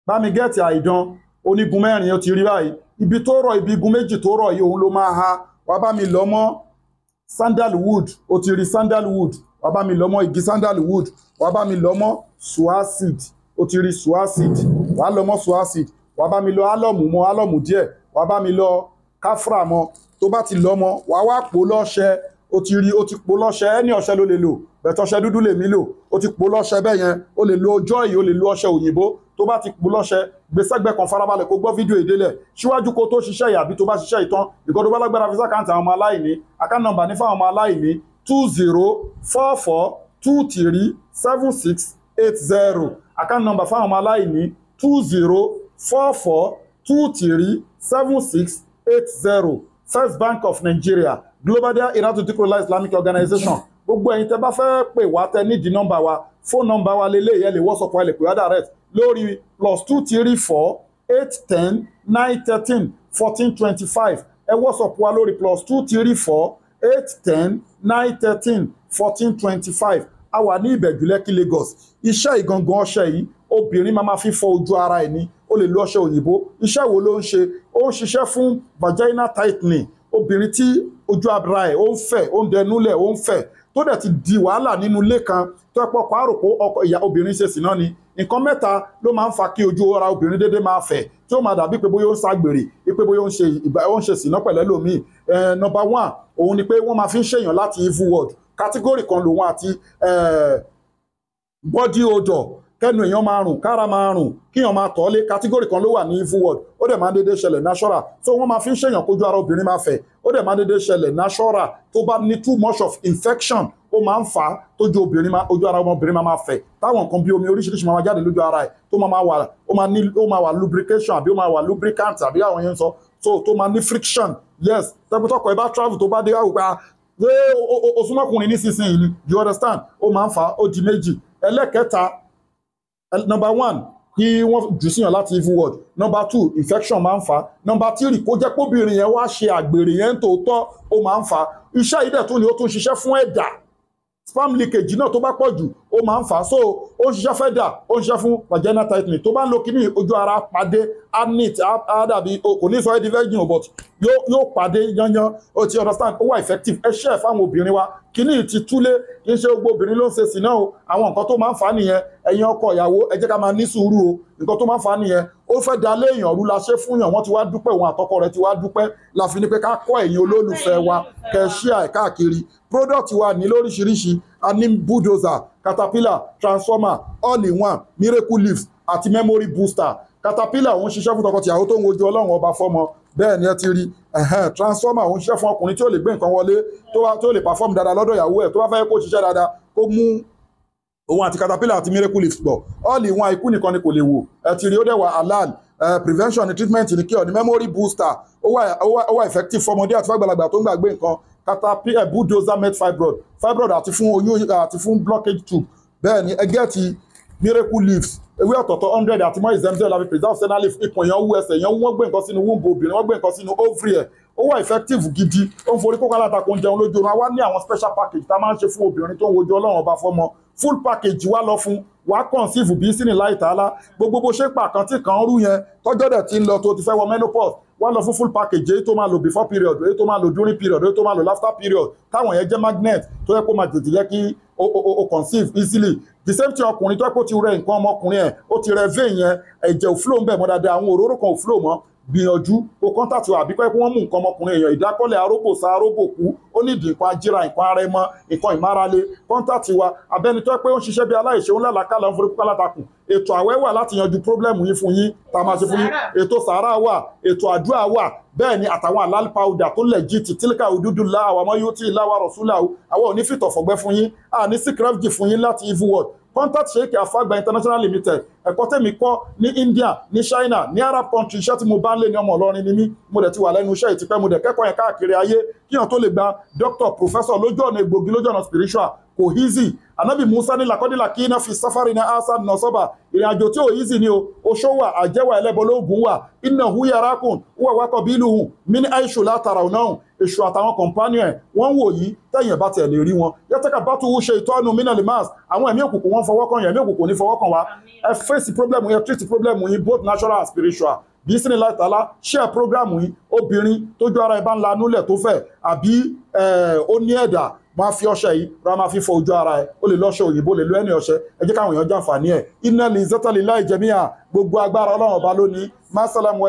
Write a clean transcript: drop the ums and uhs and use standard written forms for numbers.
bá mi gẹ́ẹ̀tì àìdán onígun mẹ́rin ó ti rí báyìí ibi tó rọ̀ ibi igun méjì tó rọ̀ yìí òun ló máa ha wá bá mi lọ mọ́ sandalwood ó ti rí sandalwood wá bá mi lọ mọ́ igi sandalwood wá bá mi lọ mọ́ suacid ó ti rí suacid wá lọ mọ́ suacid wá bá mi lọ álọ̀mù mọ́ álọ̀mù díẹ̀ wá bá mi lọ káfrà mọ́ tó bá ti lọ mọ́ wá wá pò lọ́ṣẹ ó ti rí ó ti pò lọ́ṣẹ ẹni ọṣẹ ló lè lò bẹ̀tọ̀ ọṣẹ dúdú lèmi lò ó ti pò lọ́ṣẹ bẹ́ẹ̀ yẹn ó lè lo joy ó lè lo ọṣẹ òyìnbó tó bá ti pò lọ́ṣẹ gbèsègbè kan farabalẹ̀ kó gbọ́ fídíò ìdélẹ̀ síwájú kó tó ṣiṣẹ́ yìí àbí tó bá ṣiṣẹ́ ìtàn ìkọ́ tó bá lágbára fi sákàǹtì àwọn ọmọ aláìní account number ní fáwọn ọmọ aláìní 2044237680 account number fáwọn ọmọ aláìní 2044237680 First Bank of Nigeria Global Dahiratu Dhikrlahi Islamic Organization gbogbo ẹ̀yin tẹ́ bá fẹ́ pè wá tẹ́ nídìí nọ́mbà wa fóònù nọ́mbà wa lélẹ́yìí ẹ lè WhatsApp wa ẹ lè pè wá direct lórí +234 810 913 1425 ẹ WhatsApp wa lórí +234 810 913 1425 a wà ní Ìbẹ̀jú Lẹ́kì Lagos iṣẹ́ ìgangan ọṣẹ yìí obìnrin máa fi fọ ojú ara ẹ̀ ní ó lè lo ọṣẹ òyìnbó iṣẹ́ wo ló ń ṣe ó ń ṣiṣẹ́ fún vagina tightening obìnrin tí ojú ara ẹ̀ ó ń fẹ̀ ó ń dẹnúlẹ̀ ó ń fẹ̀ tó dẹ̀ ti di wàhálà nínú ilé kan tó ẹ̀pọ̀ pààrọ̀ pé ọkọ ìyá obìnrin ṣe sì náà ni nǹkan mẹ́ta ló máa ń fa kí ojú ara obìnrin dédé máa fẹ̀ tí ó máa dàbí pé bóyá ó ń ṣàgbèrè pé bóyá ó ń ṣe sìná pẹ̀lẹ́ lòmíì number one òun ni pé wọ́n máa fi ń ṣèyàn láti evil world category kan lòun àti body odor kẹ́nu èèyàn máa rùn kára máa rùn kíyàn máa tọ́ lé category kan ló wà ní evil world ó dẹ̀ máa ń dédé ṣẹlẹ̀ natural so wọ́n máa fi ń ṣèyàn kójú ara obìnrin máa fẹ̀ ó dẹ̀ máa ń dédé ṣẹlẹ̀ natural tó bá ní too much of infection ó máa ń fà á tójú obìnrin ojú ara ọmọbìnrin máa fẹ̀ táwọn nǹkan bí omi oríṣiríṣi máa jáde lójú ara ẹ̀ tó máa wà lubrication àbí ó máa wà lubricant àbí àwọn yẹn ń sọ so tó máa ní friction yes tẹ́gbẹ́tọ́kọ̀ ẹ bá travel tó bá dé àwùpá osùnmọ́kùnrin nísinsìnyí ni you understand ó máa ń fà á ó di méjì ẹlẹ́kẹta number one kí wọ́n jù síyàn láti evil world number two infection máa ń fà á number three kó jẹ́ kóbìnrin yẹn wá ṣe àgbèrè yẹn tòótọ́ ó máa ń fà á iṣẹ́ yìí dẹ̀ tún ni ó tún ṣiṣẹ́ fún ẹ̀dà sperm leakage náà tó bá pọ̀ jù ó máa ń fà á so ó ń ṣiṣẹ́ fẹ́ dà ó ń ṣiṣẹ́ fún vagina tightening tó bá ń lo kíní ojú ara pàdé á neat á dàbí kò ní sọ ẹ́ di virgin but yóò pàdé yányán ó ti understand ó wà effective ẹ ṣe ẹ̀ fáwọn obìnrin wa kíní ti túlé kì í ṣe gbogbo obìnrin ló ń ṣe sí náà o àwọn nǹkan tó máa ń fà á nìyẹn ẹ̀yin ọkọ ìyàwó ẹ jẹ́ ká máa ní sùúrù o nǹkan tó máa ń fà á nìyẹn ó fẹ́ da léèyàn rú la ṣe fún yàn wọ́n ti wá dúpẹ́ òun àtọkọ rẹ̀ ti wá dúpẹ́ la fi ní pé ká kọ́ ẹ̀yin olólùfẹ́ wa kẹ́ ṣíà ẹ̀ káàkiri product wa ní lóríṣiríṣi a ní bulldozer caterpillar transformer all in one miracle leaves àti memory booster caterpillar òun ṣiṣẹ́ fún tọkọtìyàwó tó ń wojú ọlọ́run ọba fọ́mọ bẹ́ẹ̀ ni ẹ ti rí transformer òun ṣiṣẹ́ fún ọkùnrin tí ó lè gbé nǹkan wọlé tó lè perform dáadáa lọ́dọ̀ ìyàwó ẹ̀ tó bá fẹ́ kó ṣiṣẹ́ dáadáa kó mú òun àti caterpillar àti miracle leaves pọ̀ all in one ikú nìkan ni kò lè wò ẹ ti rí ó dẹ̀ wà halal prevention ni treatment ni cure ni memory booster ó wà effective fọmọdé àti fàgbàlagbà tó ń gbàgbé nǹkan caterpillar bulldozer met fibroid àti fún oyún àti fún blockage tube bẹ́ẹ̀ ni ẹgẹ́ ti miracle leaves ewé ọ̀tọ̀ọ̀tọ̀ 100 àti mọ́ ìzẹ́mdẹ́ la fi preserve senna leaf ikùn èèyàn wú ẹsẹ̀ èèyàn wọ́n gbé nǹkan sínú womb obìnrin wọ́n gbé nǹkan sínú ovary ẹ̀ ó wà effective gidi ó ń forí kókó alátakò ń jẹun lójú oorun a wá ní àwọn special package tá a máa ń ṣe fún obìnrin tó ń wojú ọlọ́run ọba fọ́mọ full package wá lọ fún wàá conceive bí sínú láì tààlà gbogbo bó ṣe pa kan tí kan rú yẹn tọ́jọ́ dẹ̀ ti ń lọ tó ti fẹ́ wọ menopause wá lọ fún full package èyí tó máa lò before period èyí tó máa lò during period èyí tó máa lò after period táwọn yẹn jẹ́ magnet tó yẹ kó máa tètè yẹ kí o conceive easily the same thing ọkùnrin tó yẹ kó ti rẹ nǹkan ọmọkùnrin ẹ̀ ó ti rẹ vein yẹn ẹ̀jẹ̀ ò flow ń bẹ̀ mọ́ dáadáa àwọn òróró kan ò flow mọ́ gbìyànjú kó kọ́ńtàtì àbí pé wọ́n mú nǹkan ọmọkùnrin èèyàn ìdákọ́lẹ̀ arógbòsá arógbòkú ó ní ìdí nǹkan ajíra nǹkan arẹmọ nǹkan ìmárale kọ́ńtàtì wa abẹ́ni tó pé ó ń ṣiṣẹ́ bí aláìṣe ń lálàkàlà ń forí kúkú alátakùn ètò àwẹ̀ wà láti yanjú pírọ́blẹ́mù yín fún yín tá a máa ṣe fún yín ètò sàárà wà ètò àdúrà wà bẹ́ẹ̀ ni àtàwọn àlàl powder tó lẹ̀ jí ti tílíkà òdúdú lá àwọn ọmọ yóò tí ì láwà rọ̀ṣúlà àwọn ò ní fìtọ̀ fọ̀gbẹ́ fún yín àní síkírẹ́fì fún yín láti evil world contact Sheikh Afagba International Limited ẹ̀kọ́ tèmi kọ́ ní India ní China ní Arab country iṣẹ́ tí mo bá ń lé ní ọmọ Ìlọrin ni mí mo dẹ̀ ti wà lẹ́nu iṣẹ́ ìtìpẹ́ mo dẹ̀ kẹ́kọ̀ọ́ yẹn káàkiri ayé kíyàn tó lè gba doctor professor lójú ọ̀nà egbògi lójú ọ̀nà spiritual kò easy anabi musa ní làkọ́dílà kí iná fi sáfárì ní asa nọ́sọ́bà ìrìn àjò tí ò easy ni o oṣó wà àjẹwà ẹlẹ́bọ lóògùn wà iná hu yarakun wà wákọ̀ bí ìlú hù mí ní àìṣù látara ọ̀nà èṣù àtàwọn companion ẹ̀ wọ́n wò yí tẹ̀yìn bá tiẹ̀ lè rí wọn yẹ́tẹ́ka bá tún ṣe ìtọ́nu mínàlì mass àwọn ẹ̀mí òkùnkùn wọn fọwọ́ kan yẹn ẹ̀mí òkùnkùn ní fọwọ́ kan wa ẹ face problem yẹn treat problem yín both natural and spiritual bí sínú láìtàlá share program yìí obìnrin tójú ara ẹ bá ń lanú lẹ̀ tó fẹ̀ àbí ó ní ẹ̀dà máa fi ọṣẹ yìí ra máa fi fọ ojú ara ẹ ó lè lọ́ṣẹ òyìnbó lè lo ẹni ọṣẹ ẹ jẹ́ káwọn èèyàn jàǹfààní ẹ̀ iná lè zẹ́tàlélá ìjẹmíà gbogbo agbára ọlọ́run ọba lónìí má sálámù